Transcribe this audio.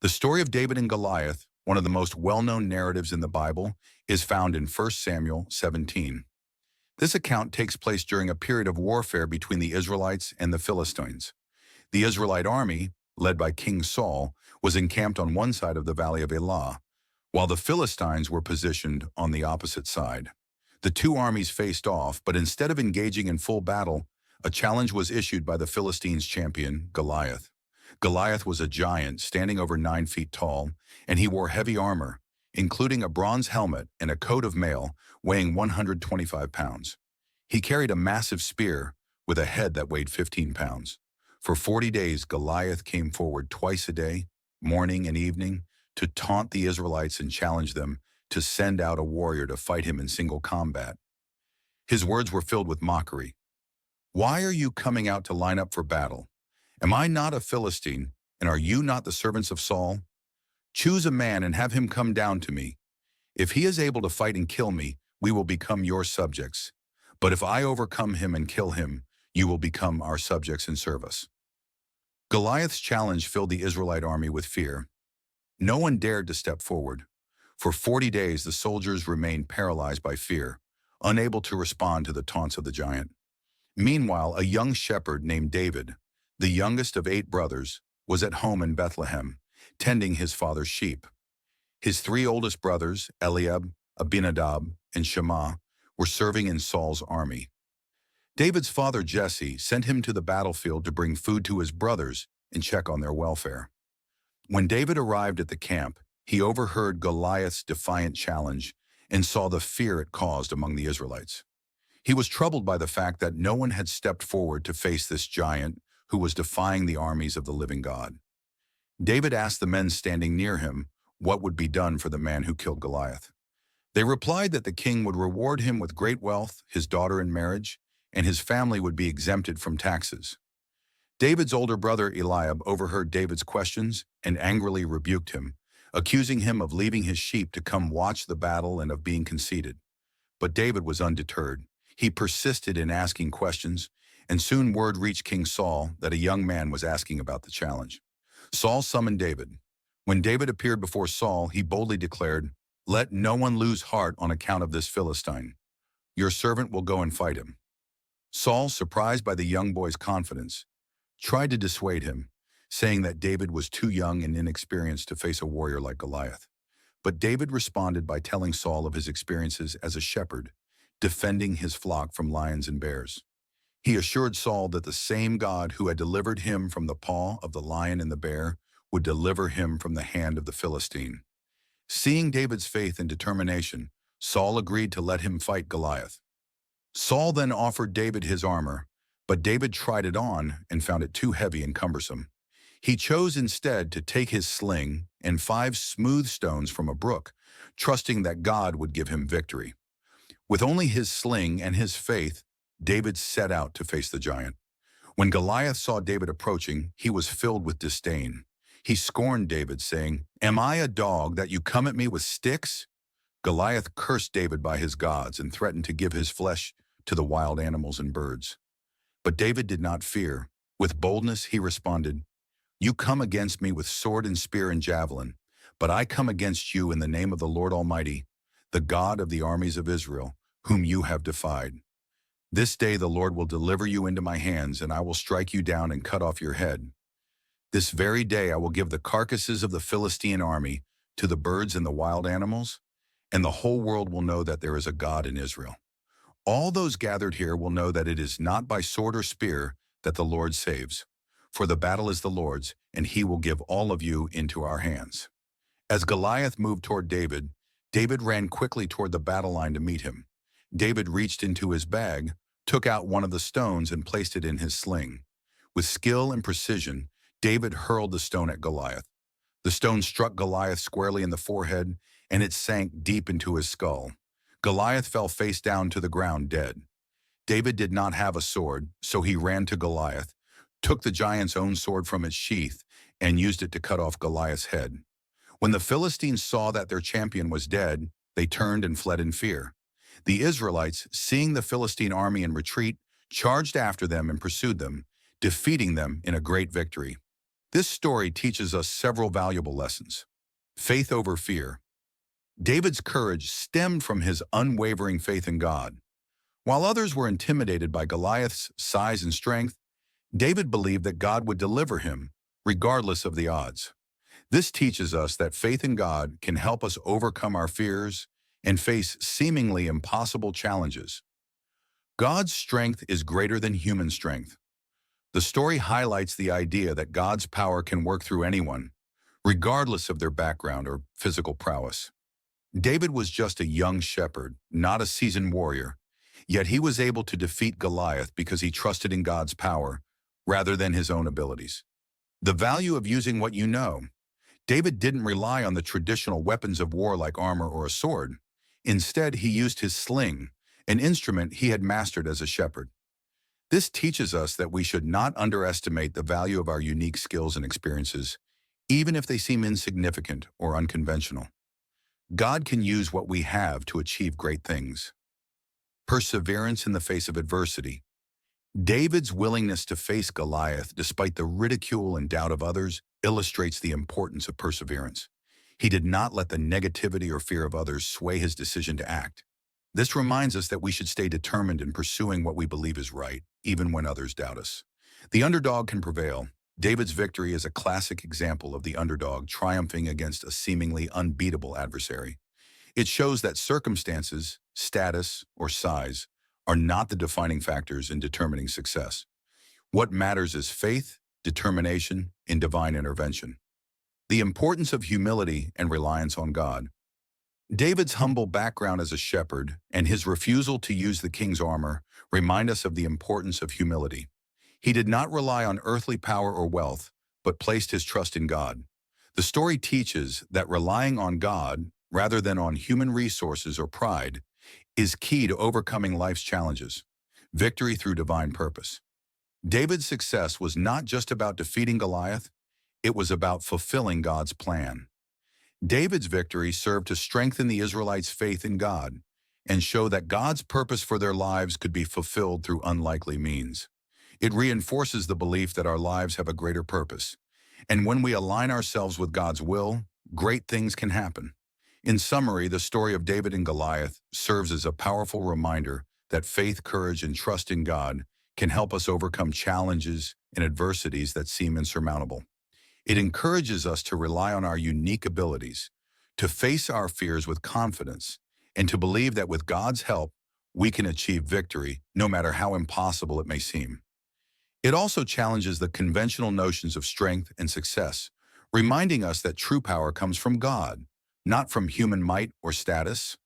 The story of David and Goliath, one of the most well-known narratives in the Bible, is found in 1 Samuel 17. This account takes place during a period of warfare between the Israelites and the Philistines. The Israelite army, led by King Saul, was encamped on one side of the valley of Elah, while the Philistines were positioned on the opposite side. The two armies faced off, but instead of engaging in full battle, a challenge was issued by the Philistines' champion, Goliath. Goliath was a giant standing over 9 feet tall, and he wore heavy armor, including a bronze helmet and a coat of mail weighing 125 pounds. He carried a massive spear with a head that weighed 15 pounds. For 40 days, Goliath came forward twice a day, morning and evening, to taunt the Israelites and challenge them to send out a warrior to fight him in single combat. His words were filled with mockery. "Why are you coming out to line up for battle? Am I not a Philistine, and are you not the servants of Saul? Choose a man and have him come down to me. If he is able to fight and kill me, we will become your subjects. But if I overcome him and kill him, you will become our subjects and serve us." Goliath's challenge filled the Israelite army with fear. No one dared to step forward. For 40 days, the soldiers remained paralyzed by fear, unable to respond to the taunts of the giant. Meanwhile, a young shepherd named David, the youngest of 8 brothers, was at home in Bethlehem, tending his father's sheep. His 3 oldest brothers, Eliab, Abinadab, and Shammah, were serving in Saul's army. David's father, Jesse, sent him to the battlefield to bring food to his brothers and check on their welfare. When David arrived at the camp, he overheard Goliath's defiant challenge and saw the fear it caused among the Israelites. He was troubled by the fact that no one had stepped forward to face this giant who was defying the armies of the living God. David asked the men standing near him what would be done for the man who killed Goliath. They replied that the king would reward him with great wealth, his daughter in marriage, and his family would be exempted from taxes. David's older brother Eliab overheard David's questions and angrily rebuked him, accusing him of leaving his sheep to come watch the battle and of being conceited. But David was undeterred. He persisted in asking questions, and soon word reached King Saul that a young man was asking about the challenge. Saul summoned David. When David appeared before Saul, he boldly declared, "Let no one lose heart on account of this Philistine. Your servant will go and fight him." Saul, surprised by the young boy's confidence, tried to dissuade him, saying that David was too young and inexperienced to face a warrior like Goliath. But David responded by telling Saul of his experiences as a shepherd, defending his flock from lions and bears. He assured Saul that the same God who had delivered him from the paw of the lion and the bear would deliver him from the hand of the Philistine. Seeing David's faith and determination, Saul agreed to let him fight Goliath. Saul then offered David his armor, but David tried it on and found it too heavy and cumbersome. He chose instead to take his sling and 5 smooth stones from a brook, trusting that God would give him victory. With only his sling and his faith, David set out to face the giant. When Goliath saw David approaching, he was filled with disdain. He scorned David, saying, "Am I a dog that you come at me with sticks?" Goliath cursed David by his gods and threatened to give his flesh to the wild animals and birds. But David did not fear. With boldness, he responded, "You come against me with sword and spear and javelin, but I come against you in the name of the Lord Almighty, the God of the armies of Israel, whom you have defied. This day the Lord will deliver you into my hands, and I will strike you down and cut off your head. This very day I will give the carcasses of the Philistine army to the birds and the wild animals, and the whole world will know that there is a God in Israel. All those gathered here will know that it is not by sword or spear that the Lord saves. For the battle is the Lord's, and he will give all of you into our hands." As Goliath moved toward David, David ran quickly toward the battle line to meet him. David reached into his bag, took out one of the stones and placed it in his sling. With skill and precision, David hurled the stone at Goliath. The stone struck Goliath squarely in the forehead, and it sank deep into his skull. Goliath fell face down to the ground dead. David did not have a sword, so he ran to Goliath, took the giant's own sword from its sheath, and used it to cut off Goliath's head. When the Philistines saw that their champion was dead, they turned and fled in fear. The Israelites, seeing the Philistine army in retreat, charged after them and pursued them, defeating them in a great victory. This story teaches us several valuable lessons. Faith over fear. David's courage stemmed from his unwavering faith in God. While others were intimidated by Goliath's size and strength, David believed that God would deliver him, regardless of the odds. This teaches us that faith in God can help us overcome our fears and face seemingly impossible challenges. God's strength is greater than human strength. The story highlights the idea that God's power can work through anyone, regardless of their background or physical prowess. David was just a young shepherd, not a seasoned warrior, yet he was able to defeat Goliath because he trusted in God's power rather than his own abilities. The value of using what you know. David didn't rely on the traditional weapons of war like armor or a sword. Instead, he used his sling, an instrument he had mastered as a shepherd. This teaches us that we should not underestimate the value of our unique skills and experiences, even if they seem insignificant or unconventional. God can use what we have to achieve great things. Perseverance in the face of adversity. David's willingness to face Goliath despite the ridicule and doubt of others illustrates the importance of perseverance. He did not let the negativity or fear of others sway his decision to act. This reminds us that we should stay determined in pursuing what we believe is right, even when others doubt us. The underdog can prevail. David's victory is a classic example of the underdog triumphing against a seemingly unbeatable adversary. It shows that circumstances, status, or size are not the defining factors in determining success. What matters is faith, determination, and divine intervention. The importance of humility and reliance on God. David's humble background as a shepherd and his refusal to use the king's armor remind us of the importance of humility. He did not rely on earthly power or wealth, but placed his trust in God. The story teaches that relying on God, rather than on human resources or pride, is key to overcoming life's challenges. Victory through divine purpose. David's success was not just about defeating Goliath, it was about fulfilling God's plan. David's victory served to strengthen the Israelites' faith in God and show that God's purpose for their lives could be fulfilled through unlikely means. It reinforces the belief that our lives have a greater purpose, and when we align ourselves with God's will, great things can happen. In summary, the story of David and Goliath serves as a powerful reminder that faith, courage, and trust in God can help us overcome challenges and adversities that seem insurmountable. It encourages us to rely on our unique abilities, to face our fears with confidence, and to believe that with God's help, we can achieve victory, no matter how impossible it may seem. It also challenges the conventional notions of strength and success, reminding us that true power comes from God, not from human might or status.